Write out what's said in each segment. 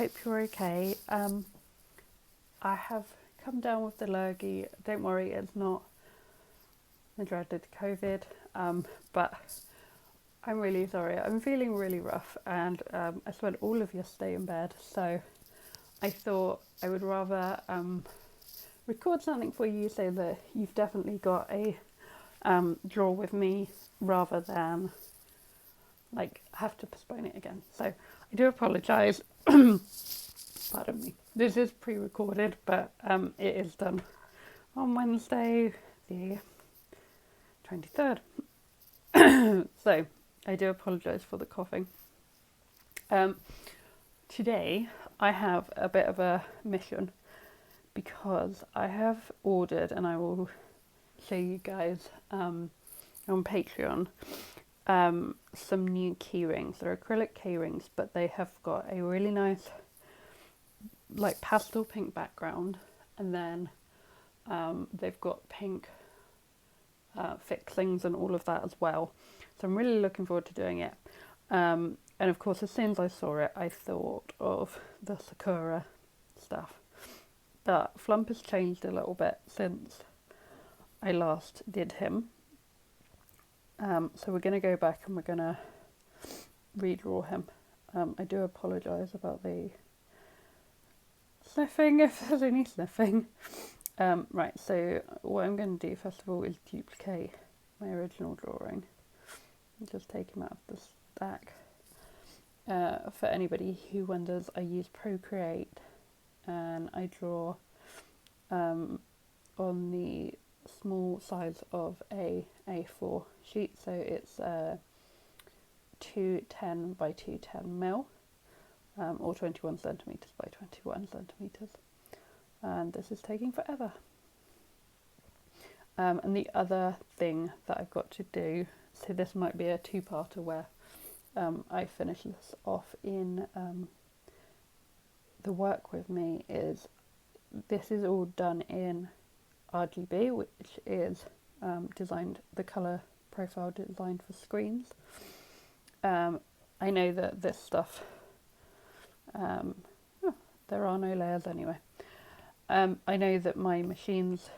hope you're okay. I have come down with the lurgy. Don't worry, it's not the dreaded COVID, but I'm really sorry. I'm feeling really rough, and I spent all of yesterday in bed, so I thought I would rather record something for you so that you've definitely got a draw with me rather than have to postpone it again. So I do apologise. Pardon me. This is pre-recorded, but it is done on Wednesday the 23rd. So I do apologise for the coughing. Today I have a bit of a mission because I have ordered, and I will show you guys on Patreon, some new key rings. They're acrylic key rings, but they have got a really nice pastel pink background, and then they've got pink fixings and all of that as well. So I'm really looking forward to doing it. And of course, as soon as I saw it, I thought of the Sakura stuff. But Flump has changed a little bit since I last did him. So we're going to go back and we're going to redraw him. I do apologise about the sniffing, if there's any sniffing. Right, so what I'm going to do first of all is duplicate my original drawing. Just take him out of the stack. For anybody who wonders, I use Procreate and I draw on the small size of a A4 sheet, so it's 210 by 210 mil, or 21 centimetres by 21 centimetres, and this is taking forever. And the other thing that I've got to do, so this might be a two-parter where I finish this off in the work with me, is this is all done in RGB, which is the colour profile designed for screens. I know that this stuff, there are no layers anyway. I know that my machines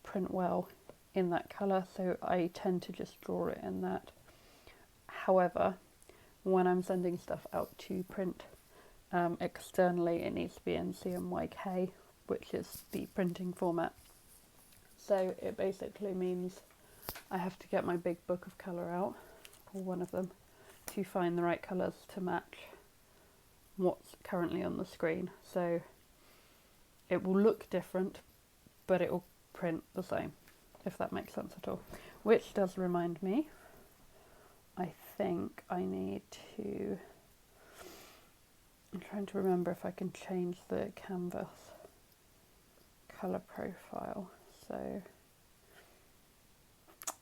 print well in that colour, so I tend to just draw it in that. However, when I'm sending stuff out to print externally, it needs to be in CMYK, which is the printing format. So it basically means I have to get my big book of colour out, or one of them, to find the right colours to match what's currently on the screen. So it will look different, but it will print the same, if that makes sense at all. Which does remind me, I think I need to, I'm trying to remember if I can change the canvas colour profile. So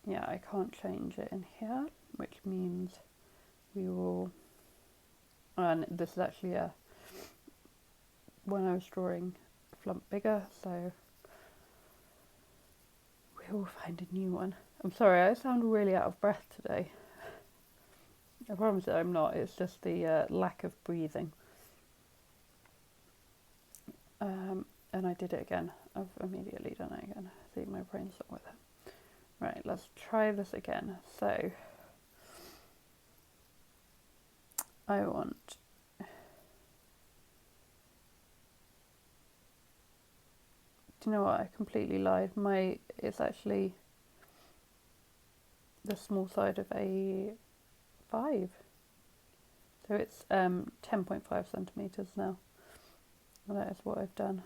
yeah, I can't change it in here, which means we will, and this is actually when I was drawing Flump bigger, so we will find a new one. I'm sorry, I sound really out of breath today. I promise that I'm not, it's just the lack of breathing. And I did it again. I've immediately done it again. See, my brain's not with it. Right, let's try this again. So, I want do you know what? I completely lied. It's actually the small side of a 5. So it's 10.5 centimetres now. And that is what I've done.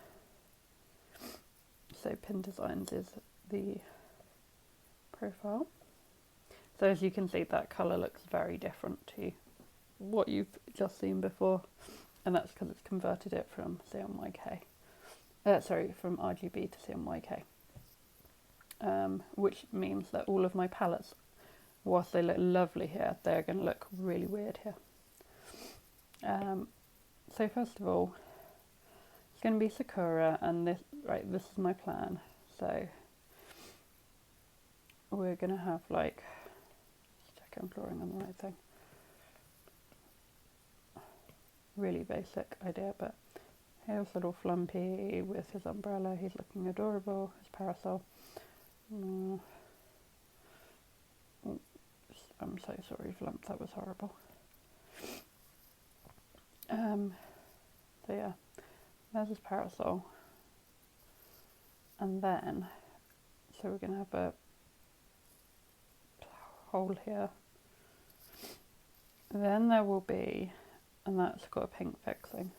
So Pin Designs is the profile. So as you can see, that colour looks very different to what you've just seen before. And that's because it's converted it from CMYK. From RGB to CMYK. Which means that all of my palettes, whilst they look lovely here, they're going to look really weird here. So first of all, it's going to be Sakura, and this is my plan. So we're going to have let's check I'm drawing on the right thing. really basic idea, but here's little Flumpy with his umbrella. He's looking adorable. His parasol. Mm. Oh, I'm so sorry, Flump. That was horrible. So yeah, there's his parasol. And then, so we're going to have a hole here. Then there will be, and that's got a pink fixing.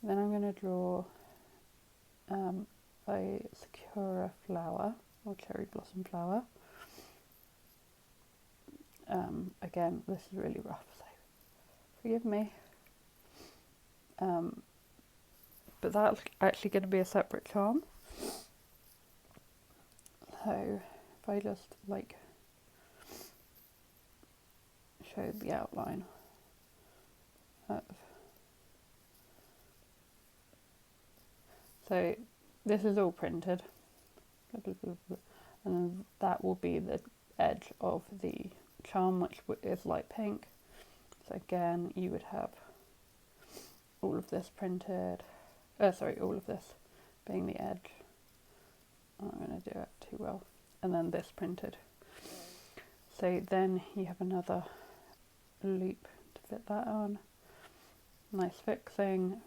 Then I'm going to draw a Sakura flower, or cherry blossom flower. Again, this is really rough, so forgive me. But that's actually going to be a separate charm. So if I just like show the outline of, so this is all printed, and then that will be the edge of the charm, which is light pink. So again, you would have all of this printed, all of this being the edge. I'm going to do it too well. And then this printed. So then you have another loop to fit that on. Nice fixing,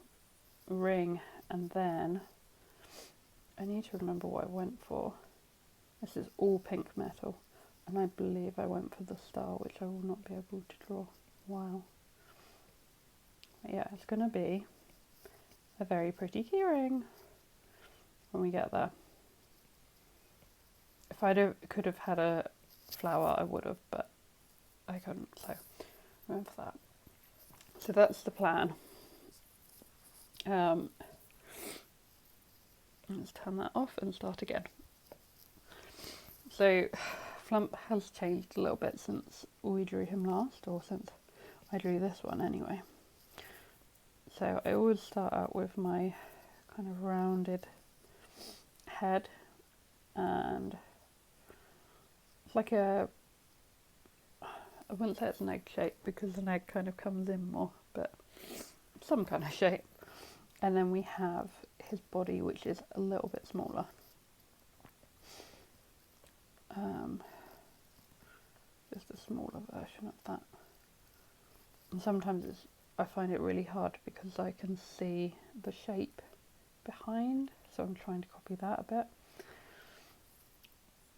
ring, and then I need to remember what I went for. This is all pink metal, and I believe I went for the star, which I will not be able to draw. Wow. But yeah, it's going to be a very pretty keyring when we get there. If I could have had a flower, I would have, but I couldn't, so I went for that. So that's the plan. Let's turn that off and start again. So Flump has changed a little bit since we drew him last, or since I drew this one anyway. So I always start out with my kind of rounded head, and it's like I wouldn't say it's an egg shape because an egg kind of comes in more, but some kind of shape. And then we have his body, which is a little bit smaller. Just a smaller version of that. And sometimes I find it really hard because I can see the shape behind, so I'm trying to copy that a bit.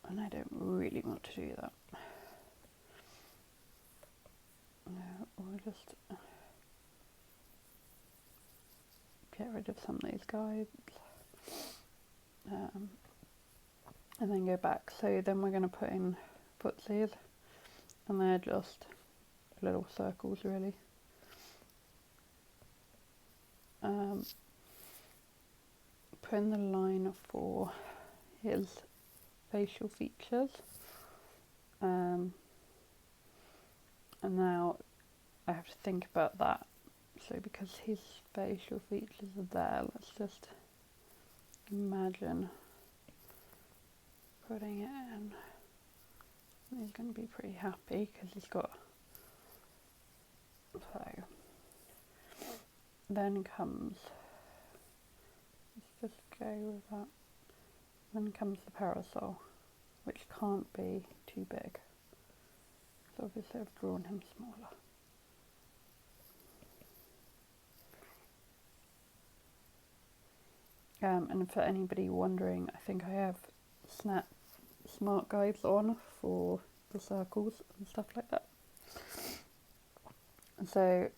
And I don't really want to do that. No, we'll just get rid of some of these guides. And then go back. So then we're going to put in footsies, and they're just little circles really. Put in the line for his facial features, and now I have to think about that. So because his facial features are there, let's just imagine putting it in. He's going to be pretty happy because he's got, so then comes, let's just go with that, then comes the parasol, which can't be too big, so obviously I've drawn him smaller. And for anybody wondering, I think I have smart guides on for the circles and stuff like that. And so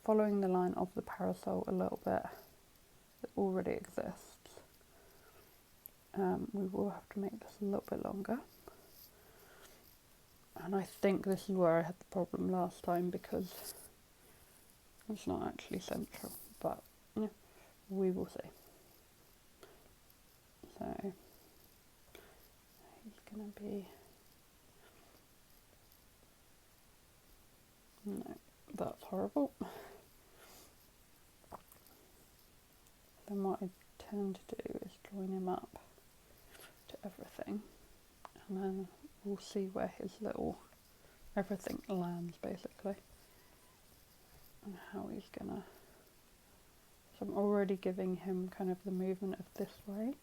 following the line of the parasol a little bit that already exists, we will have to make this a little bit longer. And I think this is where I had the problem last time because it's not actually central, but yeah, we will see. So he's going to be, no, that's horrible. Then what I tend to do is join him up to everything, and then we'll see where his little everything lands basically, and how he's gonna So I'm already giving him kind of the movement of this way,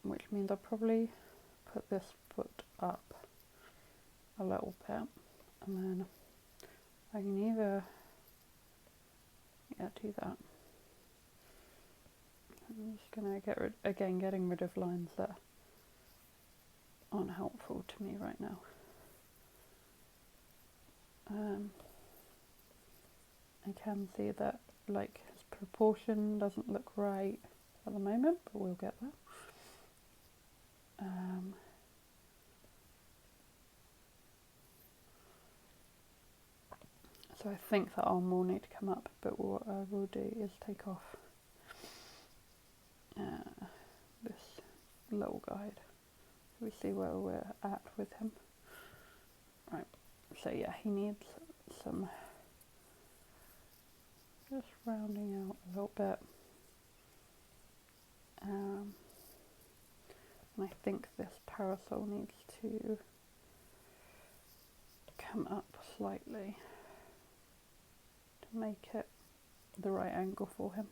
which means I'll probably put this foot up a little bit, and then I can either, do that. I'm just going to getting rid of lines that aren't helpful to me right now. I can see that like his proportion doesn't look right at the moment, but we'll get there. So I think that arm will need to come up, but what I will do is take off this little guide so we see where we're at with him. Right, so yeah, he needs some just rounding out a little bit. And I think this parasol needs to come up slightly to make it the right angle for him.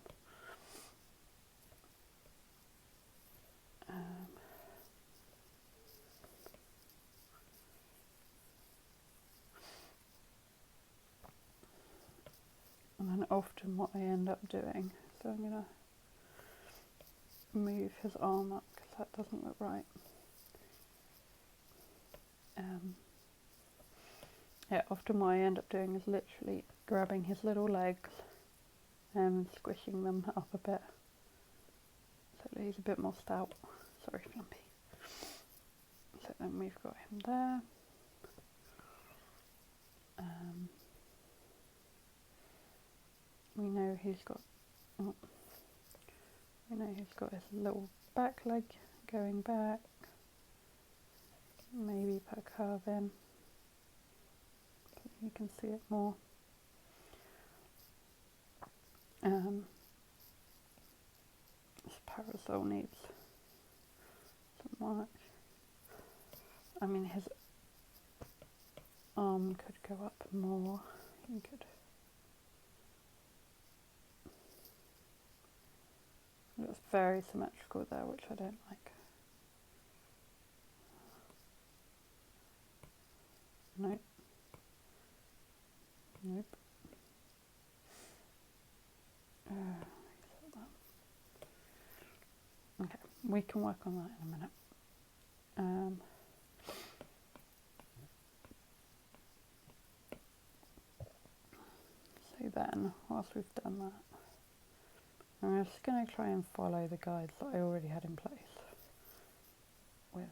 And then often what I end up doing, so I'm going to move his arm up because that doesn't look right. Yeah, often what I end up doing is literally grabbing his little legs and squishing them up a bit so that he's a bit more stout. Sorry, Flumpy. So then we've got him there. We know he's got his little back leg going back. Maybe put a curve in so you can see it more. This parasol needs some work. I mean, his arm could go up more. He could. It looks very symmetrical there, which I don't like. Nope. Nope. Okay, we can work on that in a minute. So then, whilst we've done that, I'm just going to try and follow the guides that I already had in place with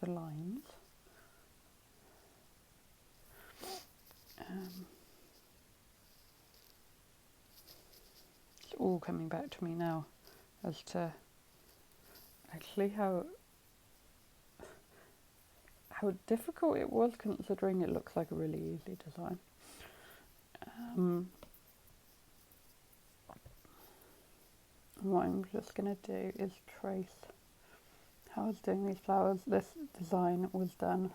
the lines. It's all coming back to me now as to actually how difficult it was, considering it looks like a really easy design. What I'm just going to do is trace how I was doing these flowers. This design was done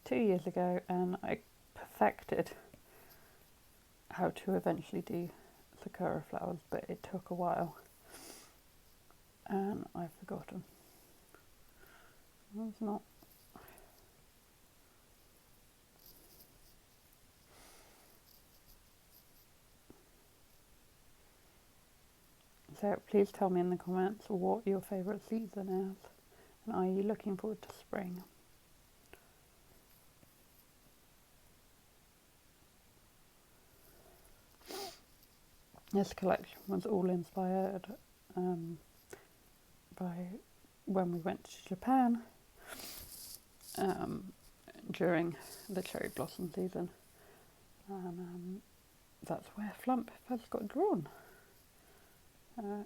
2 years ago, and I perfected how to eventually do sakura flowers, but it took a while and I've forgotten. It's not. So please tell me in the comments what your favourite season is, and are you looking forward to spring? This collection was all inspired by when we went to Japan during the cherry blossom season, and that's where Flump first got drawn. And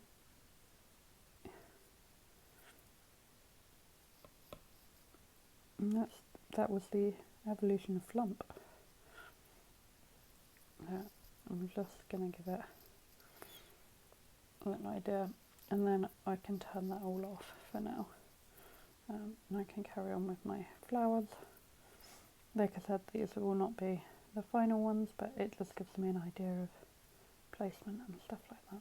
that was the evolution of Flump. I'm just going to give it an idea, and then I can turn that all off for now, and I can carry on with my flowers. Like I said, these will not be the final ones, but it just gives me an idea of placement and stuff like that.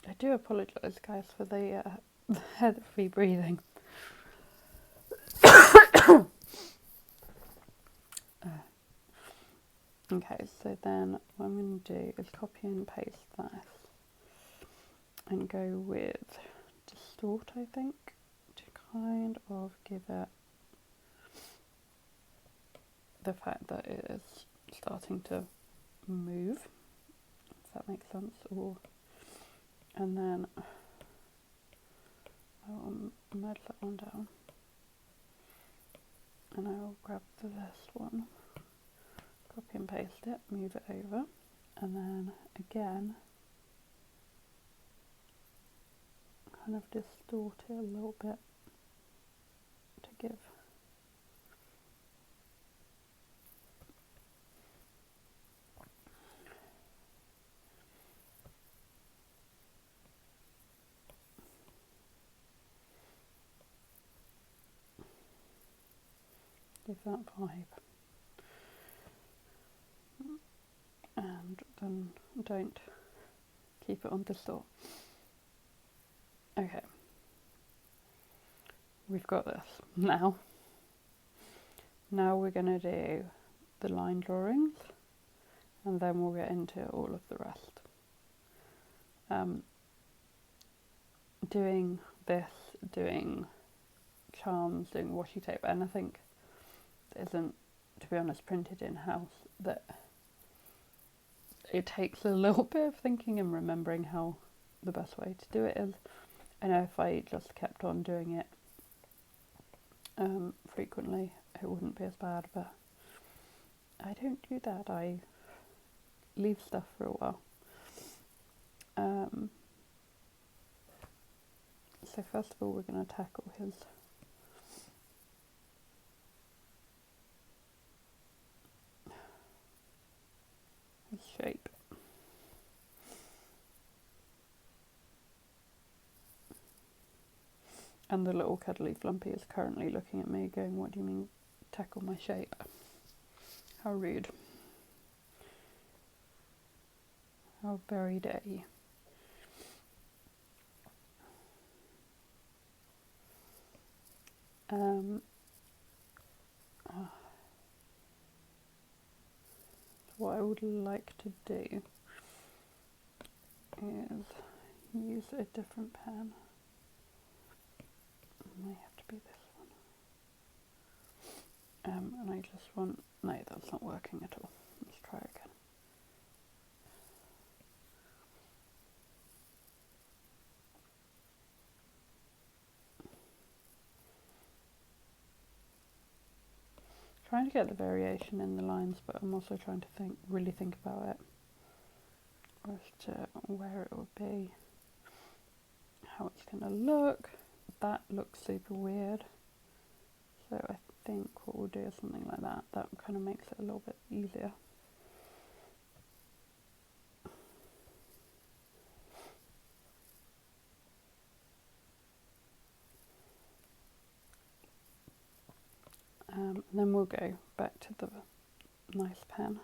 I do apologise, guys, for the heavy breathing. Okay, so then what I'm going to do is copy and paste this and go with distort, I think, to kind of give it the fact that it is starting to move, if that makes sense. And then I'll merge that one down, and I'll grab this one, copy and paste it, move it over, and then again kind of distort it a little bit to give that vibe. And then don't keep it on distort. Okay, we've got this. Now we're going to do the line drawings, and then we'll get into all of the rest. Doing this, doing charms, doing washi tape, anything that isn't, to be honest, printed in-house, that it takes a little bit of thinking and remembering how the best way to do it is. I know if I just kept on doing it frequently, it wouldn't be as bad, but I don't do that. I leave stuff for a while. So first of all, we're going to tackle his shape. And the little cuddly flumpy is currently looking at me going, what do you mean tackle my shape? How rude. How very dare you. What I would like to do is use a different pen. It may have to be this one. And I just want, no, that's not working at all. Let's try again. Trying to get the variation in the lines, but I'm also trying to really think about it as to where it would be, how it's going to look. That looks super weird, so I think what we'll do is something like that. That kind of makes it a little bit easier. And then we'll go back to the nice pen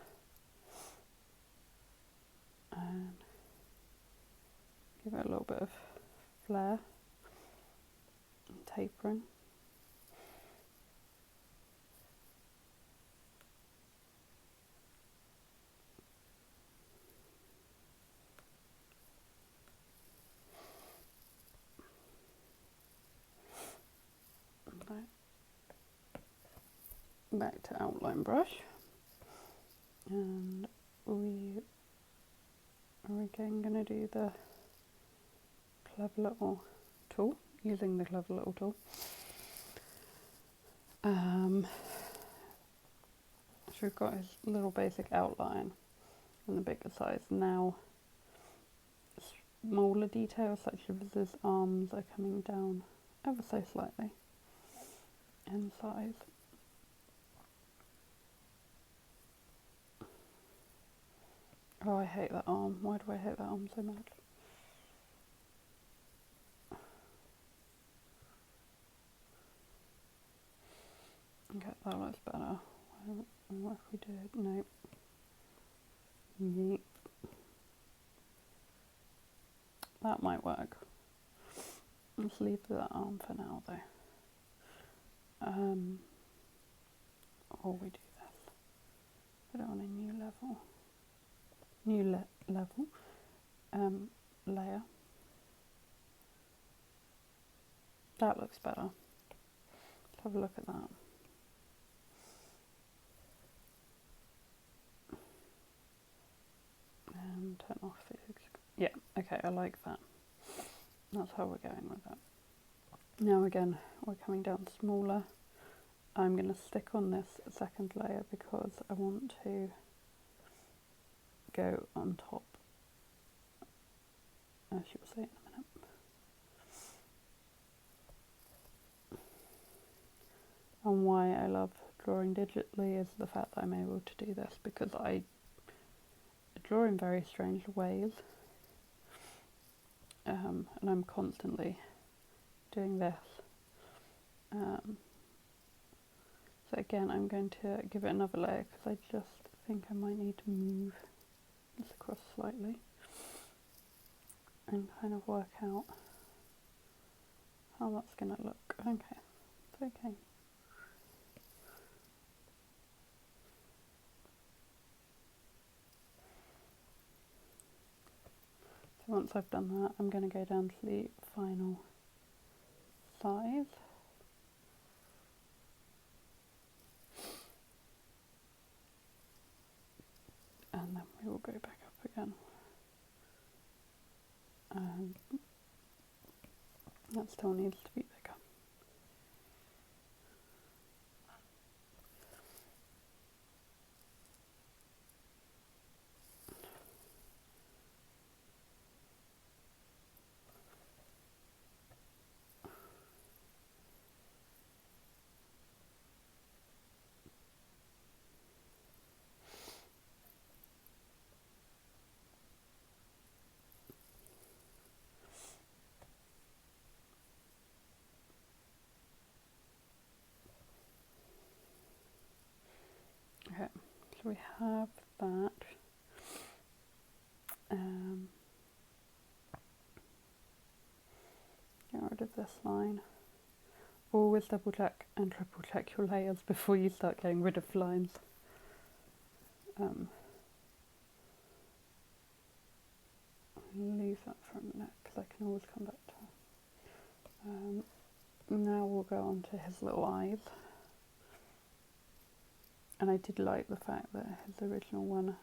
and give it a little bit of flair and tapering. Back to outline brush, and we are again going to do the clever little tool, using the clever little tool. So we've got his little basic outline and the bigger size. Now smaller details such as his arms are coming down ever so slightly in size. I hate that arm. Why do I hate that arm so much? Okay, that looks better. What if we did? No. Yeet. That might work. Let's leave that arm for now, though. Or we do this. Put it on a new level. Level. Layer. That looks better. Let's have a look at that. And turn off the... Yeah, okay, I like that. That's how we're going with that. Now again, we're coming down smaller. I'm going to stick on this second layer because I want to go on top, as you'll see in a minute. And why I love drawing digitally is the fact that I'm able to do this, because I draw in very strange ways, and I'm constantly doing this. So again, I'm going to give it another layer because I just think I might need to move this across slightly and kind of work out how that's going to look. Okay, it's okay. So once I've done that, I'm going to go down to the final size. And then we will go back up again. And that still needs to be bigger. Okay, so we have that. Get rid of this line. Always double check and triple check your layers before you start getting rid of lines. Leave that for a minute because I can always come back to it. Now we'll go on to his little eyes. And I did like the fact that his original one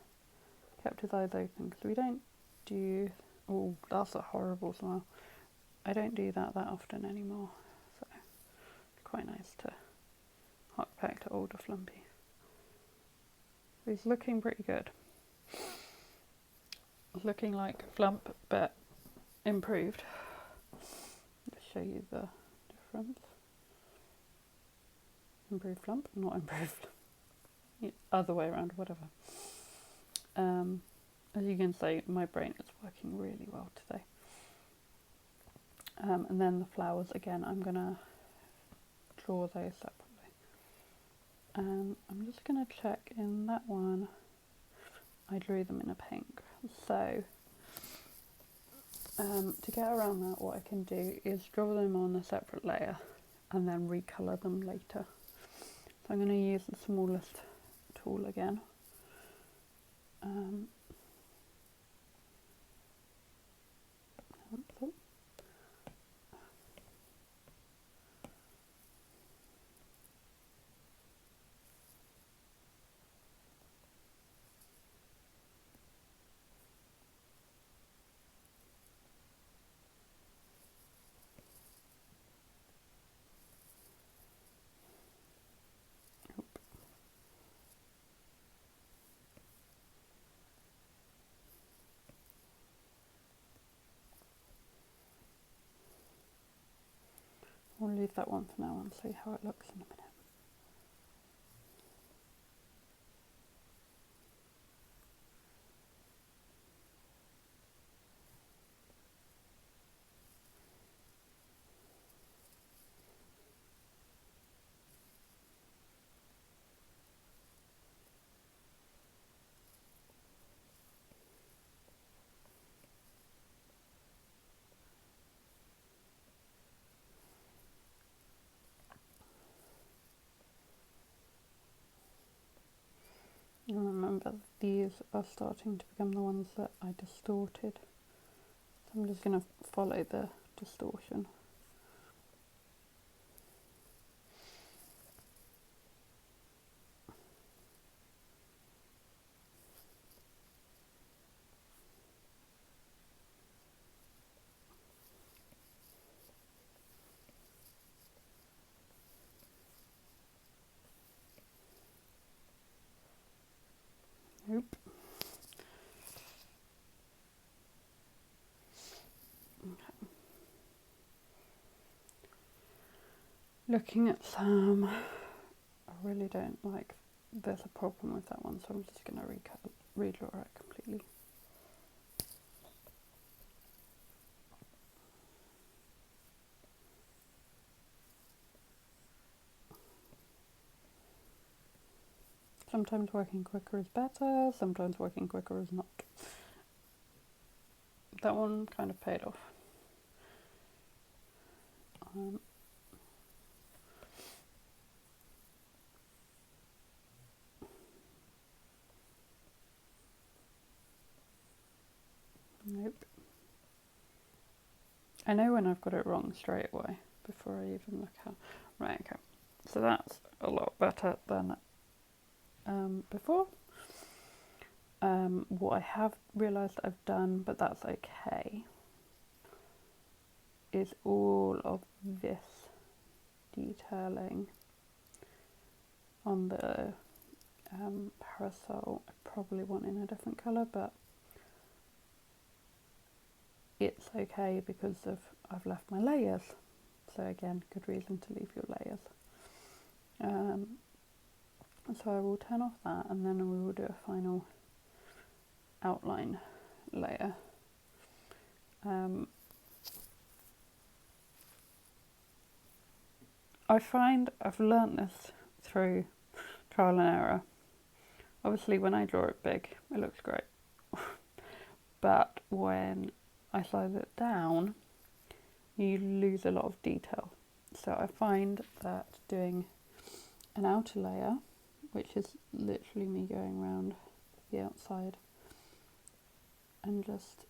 kept his eyes open, because we don't do... Oh, that's a horrible smile. I don't do that often anymore, so it's quite nice to hark back to older Flumpy. He's looking pretty good. Looking like Flump, but improved. Just show you the difference. Improved Flump, not improved. Other way around, whatever. As you can see, my brain is working really well today. And then the flowers, again, I'm going to draw those separately. I'm just going to check in that one, I drew them in a pink. So, to get around that, what I can do is draw them on a separate layer and then recolour them later. So I'm going to use the smallest tool again. We'll leave that one for now and see how it looks in a minute. And remember, these are starting to become the ones that I distorted. So I'm just going to follow the distortion. Nope. Okay. Looking at some, I really don't like, there's a problem with that one, so I'm just going to redraw it completely. Sometimes working quicker is better, sometimes working quicker is not. That one kind of paid off. Nope. I know when I've got it wrong straight away before I even look at. Right, okay. So that's a lot better than before. What I have realised I've done, but that's okay, is all of this detailing on the parasol. I probably want in a different colour, but it's okay because I've left my layers. So again, good reason to leave your layers. So I will turn off that, and then we will do a final outline layer. I find I've learnt this through trial and error. Obviously when I draw it big, it looks great. But when I size it down, you lose a lot of detail. So I find that doing an outer layer, which is literally me going around the outside and just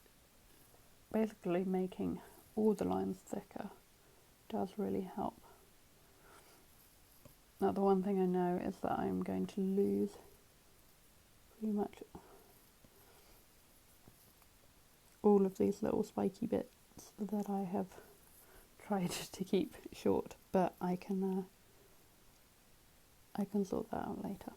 basically making all the lines thicker, does really help. Now the one thing I know is that I'm going to lose pretty much all of these little spiky bits that I have tried to keep short, but I can sort that out later.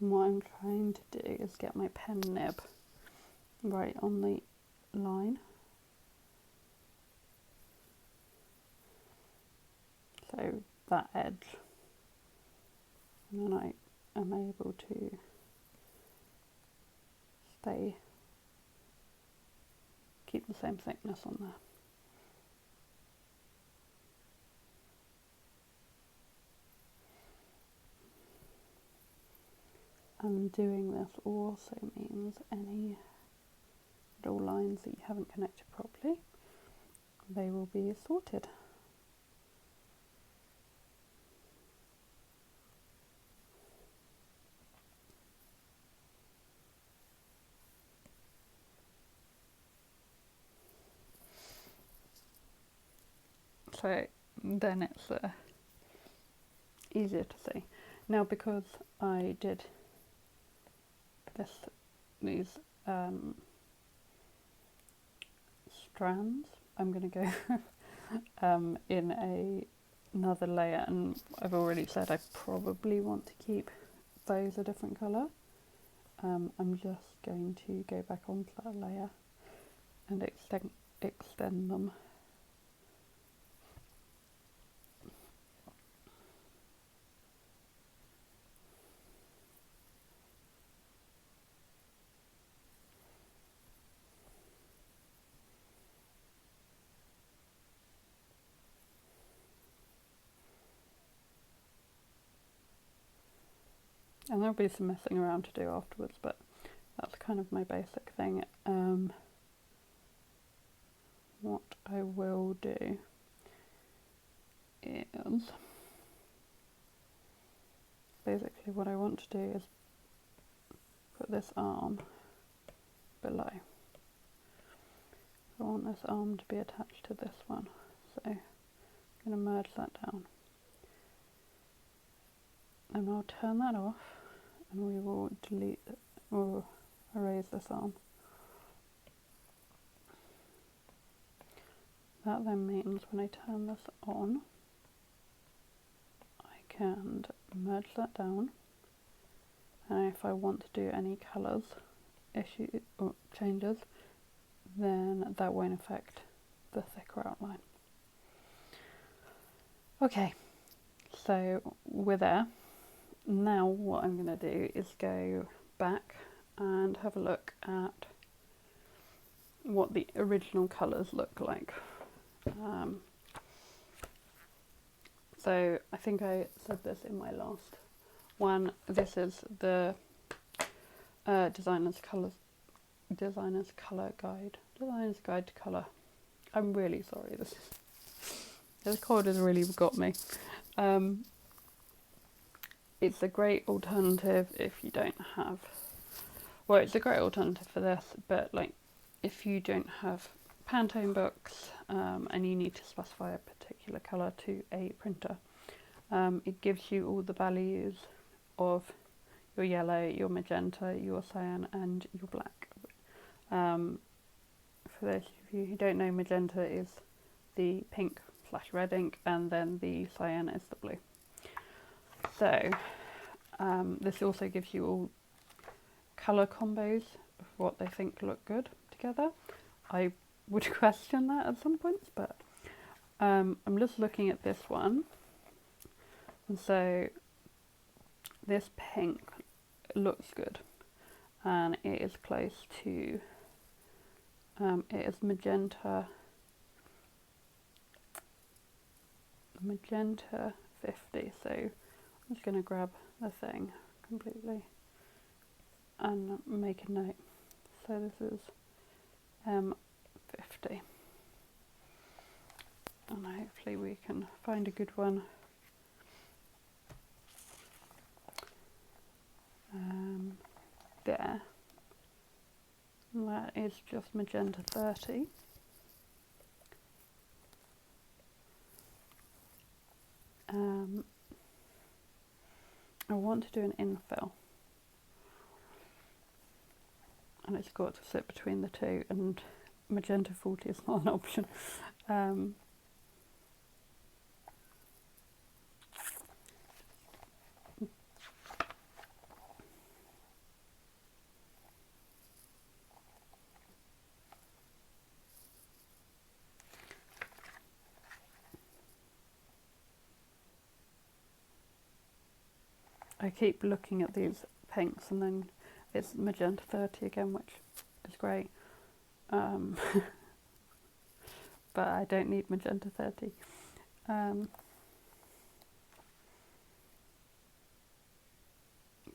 And what I'm trying to do is get my pen nib right on the line. So that edge. And then I am able to keep the same thickness on there. And doing this also means any little lines that you haven't connected properly, they will be sorted. So then it's easier to see. Now because I did these strands, I'm going to go in another layer, and I've already said I probably want to keep those a different colour. I'm just going to go back onto that layer and extend them. And there'll be some messing around to do afterwards, but that's kind of my basic thing. What I will do is, basically what I want to do is put this arm below. I want this arm to be attached to this one, so I'm going to merge that down. And I'll turn that off, and we will delete or erase this arm. That then means when I turn this on, I can merge that down, and if I want to do any colours or changes, then that won't affect the thicker outline. Okay, so we're there. Now what I'm going to do is go back and have a look at what the original colours look like. So I think I said this in my last one. This is the designer's colour guide. Designer's guide to colour. I'm really sorry. This cold has really got me. It's a great alternative if you don't have. Well, it's a great alternative for this, but like if you don't have Pantone books and you need to specify a particular colour to a printer, it gives you all the values of your yellow, your magenta, your cyan and your black. For those of you who don't know, magenta is the pink / red ink, and then the cyan is the blue. So this also gives you all colour combos of what they think look good together. I would question that at some points, but I'm just looking at this one, and so this pink looks good, and it is close to it is magenta 50, so I'm just going to grab the thing completely and make a note. So this is 50, and hopefully we can find a good one. There, and that is just magenta 30. I want to do an infill, and it's got to sit between the two, and magenta 40 is not an option. I keep looking at these pinks, and then it's magenta 30 again, which is great. But I don't need magenta 30.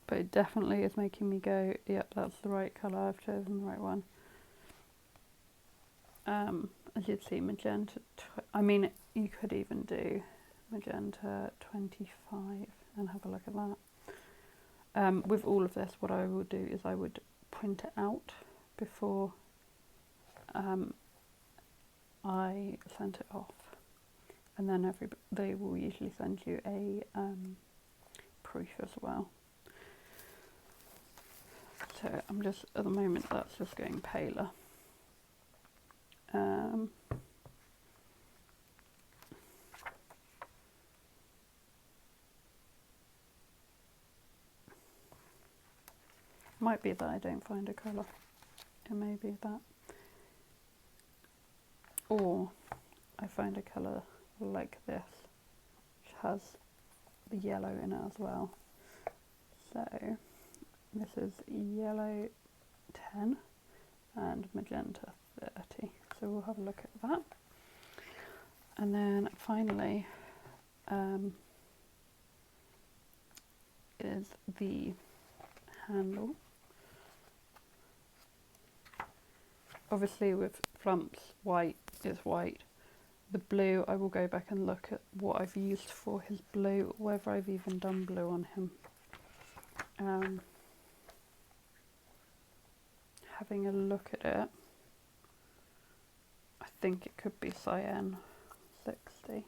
But it definitely is making me go, yep, that's the right colour, I've chosen the right one. As you'd see, magenta, I mean, you could even do magenta 25 and have a look at that. With all of this, what I will do is I would print it out before I sent it off, and then they will usually send you a proof as well. So I'm just, at the moment, that's just going paler. Might be that I don't find a colour. It may be that. Or I find a colour like this, which has the yellow in it as well. So this is yellow 10 and magenta 30. So we'll have a look at that. And then finally is the handle. Obviously with Flump's white is white. The blue, I will go back and look at what I've used for his blue, whether I've even done blue on him. Having a look at it, I think it could be cyan 60.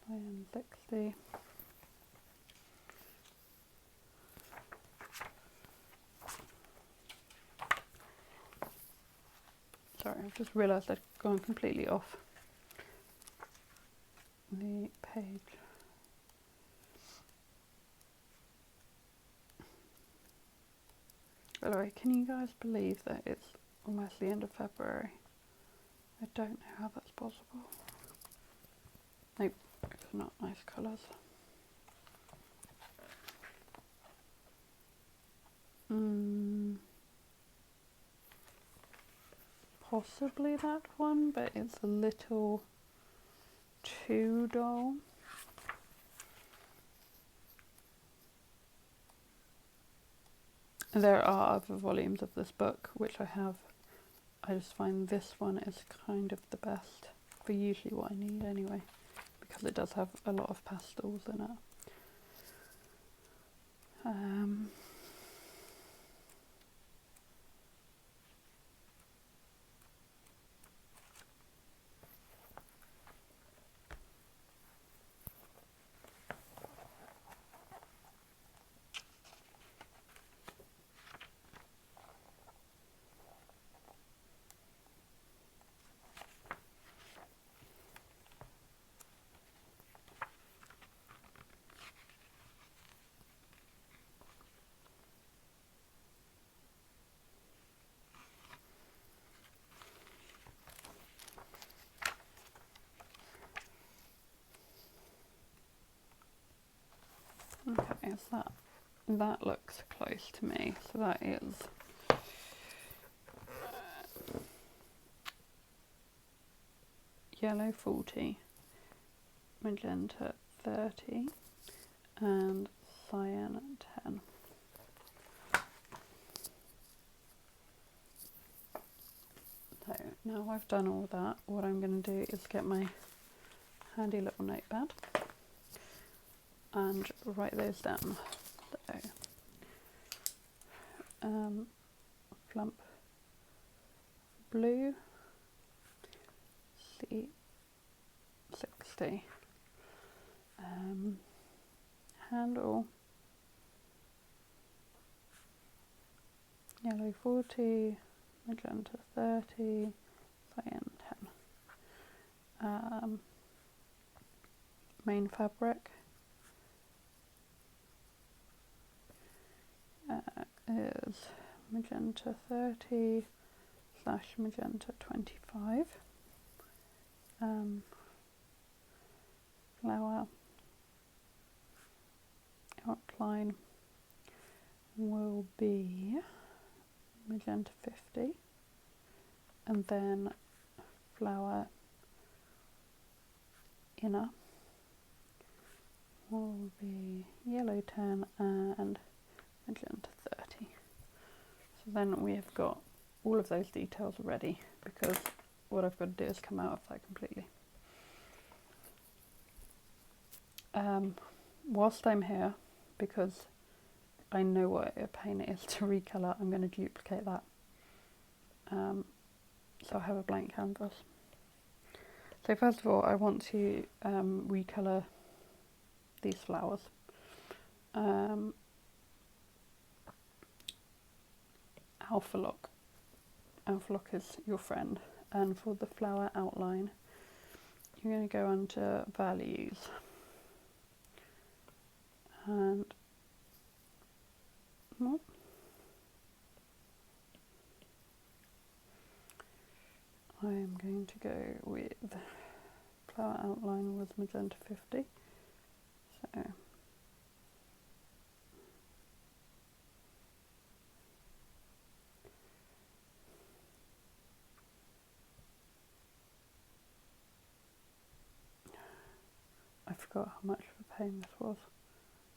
Cyan 60. Sorry, I've just realised I've gone completely off the page. By the way, can you guys believe that it's almost the end of February? I don't know how that's possible. Nope, it's not nice colours. Possibly that one, but it's a little too dull. There are other volumes of this book which I have. I just find this one is kind of the best for usually what I need anyway, because it does have a lot of pastels in it. Okay, so that looks close to me. So that is yellow 40, magenta 30, and cyan 10. So now I've done all that, what I'm going to do is get my handy little notepad and write those down. So, Flump blue, C60, handle, yellow 40, magenta 30, cyan 10. Main fabric is magenta 30 / magenta 25. Flower outline will be magenta 50, and then flower inner will be yellow 10 and magenta 30. So then we have got all of those details ready, because what I've got to do is come out of that completely. Whilst I'm here, because I know what a pain it is to recolour, I'm going to duplicate that. So I have a blank canvas. So first of all, I want to recolour these flowers. Alpha Lock is your friend, and for the flower outline you're going to go under values, and I am going to go with flower outline was magenta 50, so I forgot how much of a pain this was.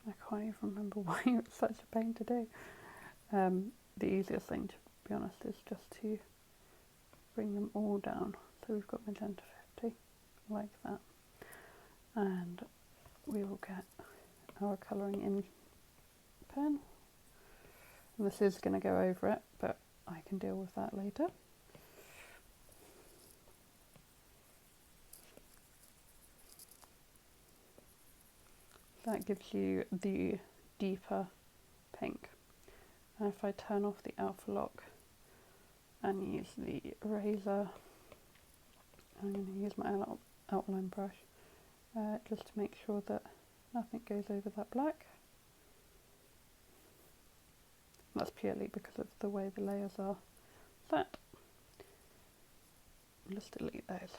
I can't even remember why it was such a pain to do. The easiest thing, to be honest, is just to bring them all down. So we've got magenta 50, like that. And we will get our colouring in pen. And this is going to go over it, but I can deal with that later. That gives you the deeper pink. And if I turn off the alpha lock and use the eraser, I'm going to use my outline brush just to make sure that nothing goes over that black. That's purely because of the way the layers are set. Just delete those.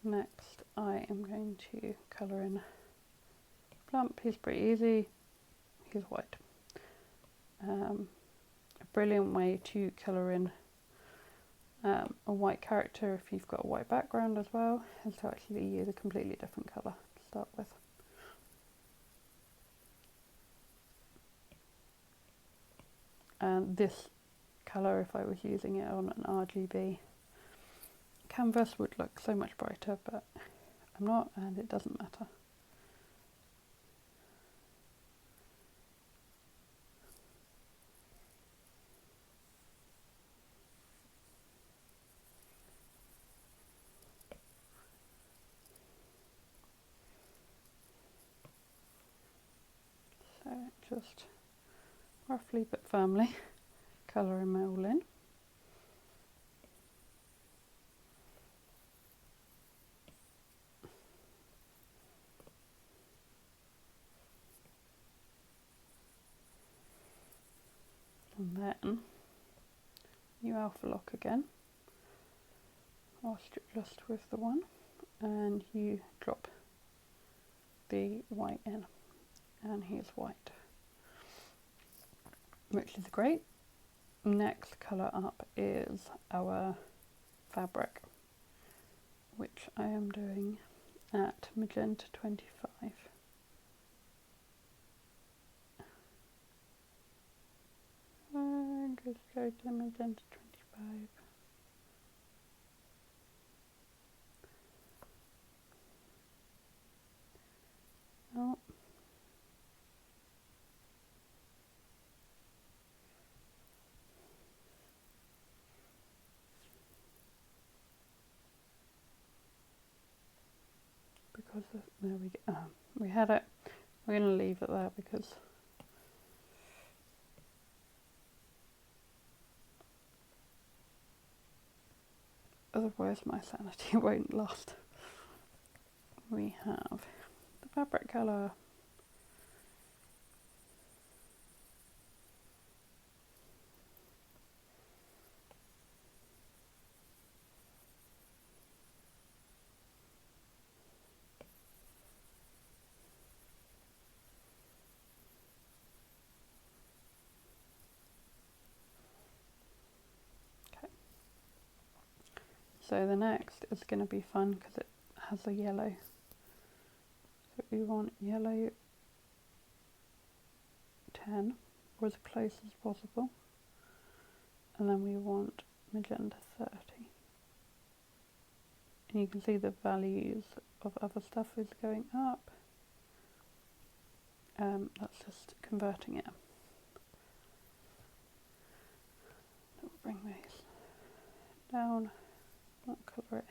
Next, I am going to colour in Plump. He's pretty easy. He's white. A brilliant way to colour in a white character if you've got a white background as well is to actually use a completely different colour to start with. And this colour, if I was using it on an RGB canvas, would look so much brighter, but I'm not, and it doesn't matter. So just roughly but firmly colour them all in. And then you alpha lock again, whilst you're just with the one, and you drop the white in, and here's white, which is great. Next colour up is our fabric, which I am doing at magenta 25. Just go to magenta 25. Oh. Because there we go. We had it. We're going to leave it there because otherwise my sanity won't last. We have the fabric colour, so the next is going to be fun because it has a yellow. So we want yellow 10 or as close as possible, and then we want magenta 30. And you can see the values of other stuff is going up. That's just converting it. We'll bring these down. I'll colour it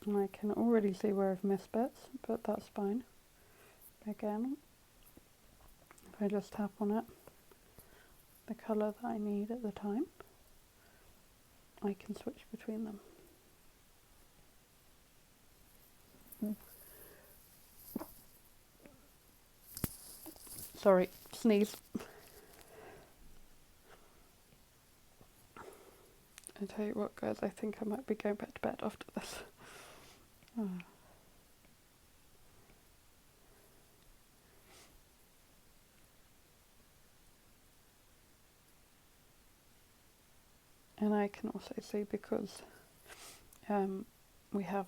in. And I can already see where I've missed bits, but that's fine. Again, if I just tap on it, the colour that I need at the time, I can switch between them. Sorry, sneeze. I tell you what guys, I think I might be going back to bed after this. And I can also see, because we have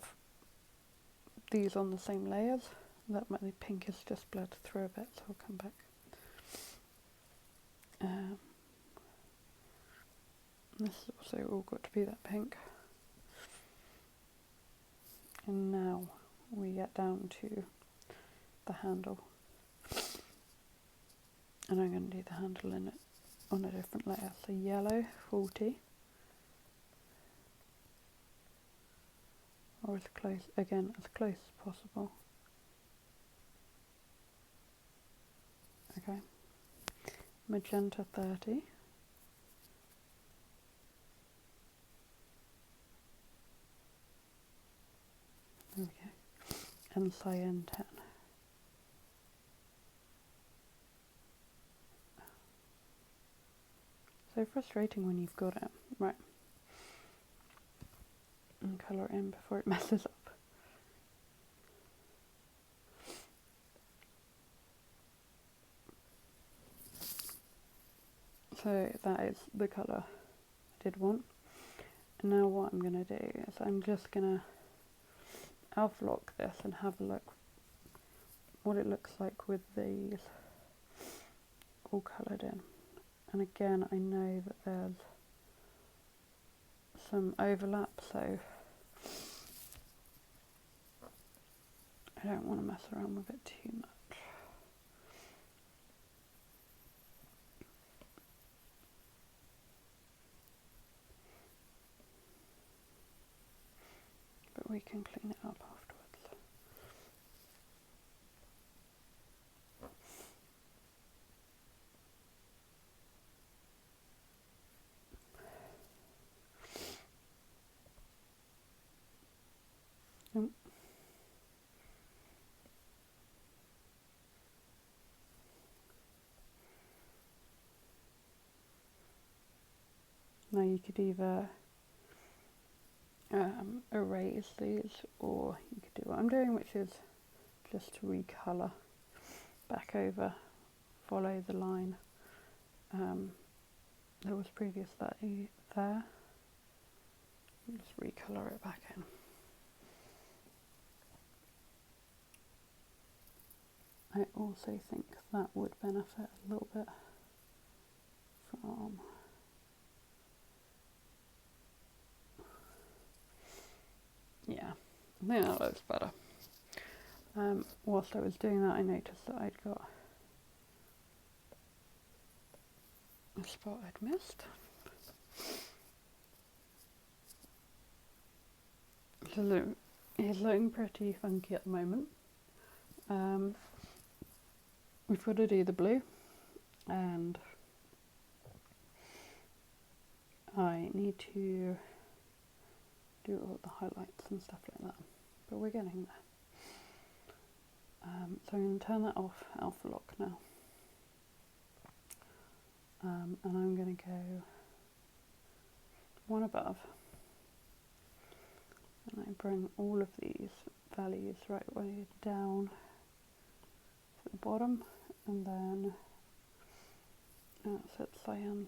these on the same layers, that my pink is just bled through a bit, so I'll come back. This is also all got to be that pink. And now we get down to the handle. And I'm going to do the handle in it on a different layer. So yellow, 40. Or as close, again, as close as possible. Okay. Magenta, 30. There we go. And cyan, 10. So frustrating when you've got it. Right. And colour it in before it messes up. So that is the colour I did want. And now what I'm going to do is I'm just going to alpha lock this and have a look what it looks like with these all coloured in. And again, I know that there's some overlap, so I don't want to mess around with it too much. But we can clean it up afterwards. Now you could either erase these, or you could do what I'm doing, which is just to recolour back over, follow the line that was previous there, and just recolour it back in. I also think that would benefit a little bit from yeah, I think that looks better. Whilst I was doing that, I noticed that I'd got a spot I'd missed. So it's looking pretty funky at the moment. We've got to do the blue, and I need to do all the highlights and stuff like that, but we're getting there. So I'm going to turn that off, alpha lock now, and I'm going to go one above, and I bring all of these values right way down to the bottom, and then set cyan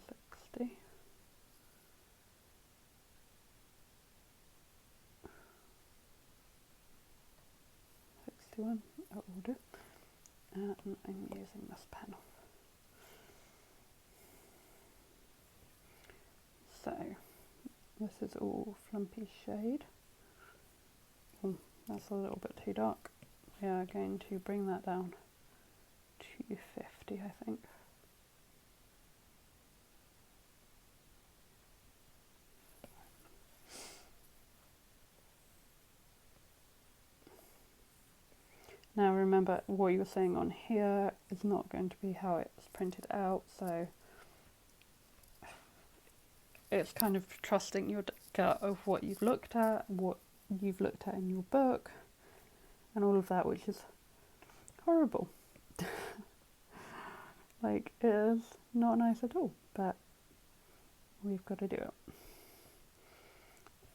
60. That will do. And I'm using this pen. So this is all Flumpy shade. Oh, that's a little bit too dark. We are going to bring that down to 50, I think. Now remember, what you were saying on here is not going to be how it's printed out, so it's kind of trusting your gut of what you've looked at, what you've looked at in your book, and all of that, which is horrible. Like, it is not nice at all, but we've got to do it.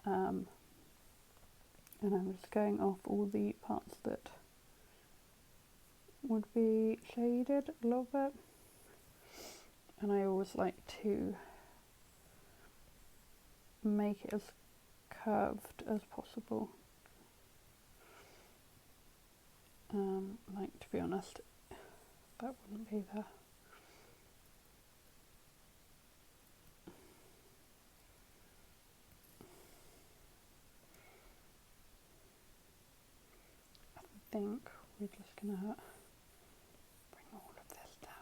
And I'm just going off all the parts that would be shaded a little bit, and I always like to make it as curved as possible. Like, to be honest, that wouldn't be there. I think we're just gonna bring all of this down.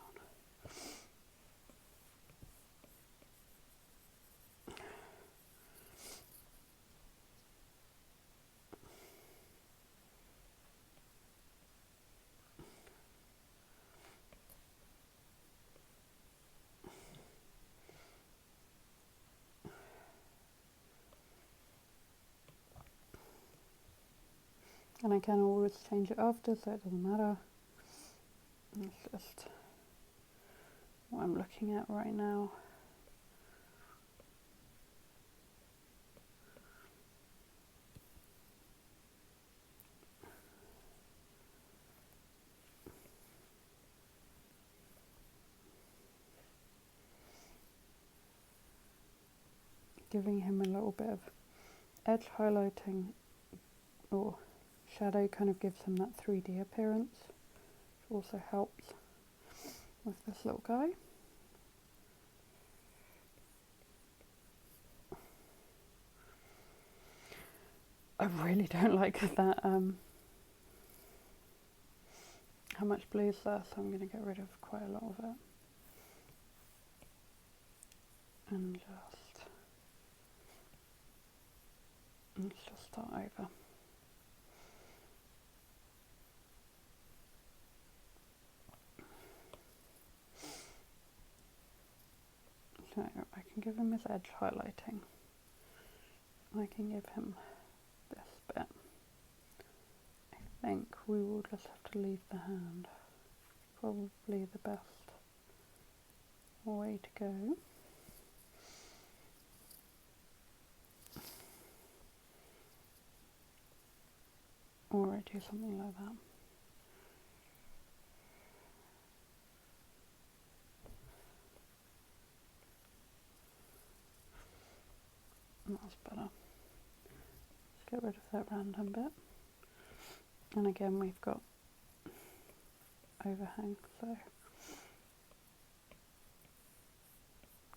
And I can always change it after, so it doesn't matter. It's just what I'm looking at right now. Giving him a little bit of edge highlighting or shadow kind of gives him that 3D appearance, which also helps with this little guy. I really don't like that how much blue's there, so I'm going to get rid of quite a lot of it and let's just start over. So I can give him his edge highlighting. I can give him this bit. I think we will just have to leave the hand. Probably the best way to go. Or I do something like that. That's better. Let's get rid of that random bit. And again, we've got overhang, so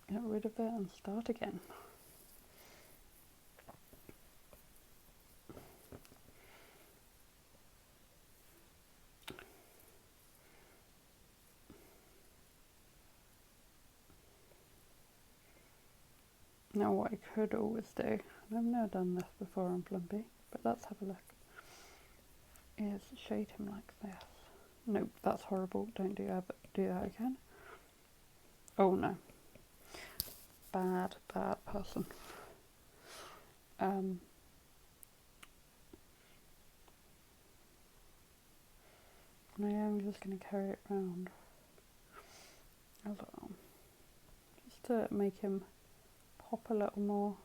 get rid of it and start again. Now what I could always do, and I've never done this before on Plumpy, but let's have a look, is shade him like this. Nope, that's horrible, don't do that, but do that again. Oh no. Bad person. And I am just going to carry it round a little, just to make him pop a little more.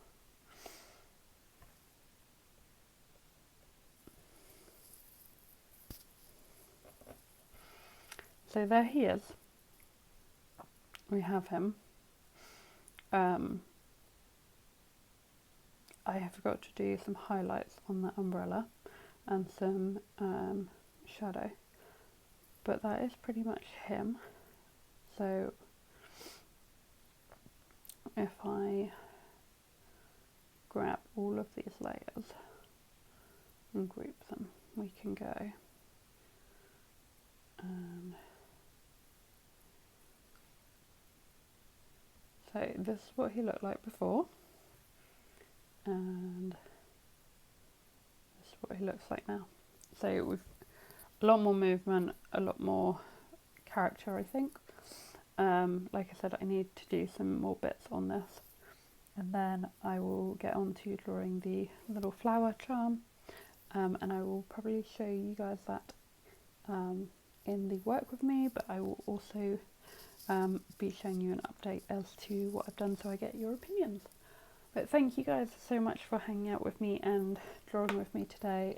So there he is. We have him. I have forgot to do some highlights on the umbrella and some shadow, but that is pretty much him. So if I grab all of these layers and group them, we can go and so this is what he looked like before, and this is what he looks like now. So we've a lot more movement, a lot more character, I think. Like I said, I need to do some more bits on this, and then I will get on to drawing the little flower charm, and I will probably show you guys that in the work with me, but I will also be showing you an update as to what I've done so I get your opinions. But thank you guys so much for hanging out with me and drawing with me today.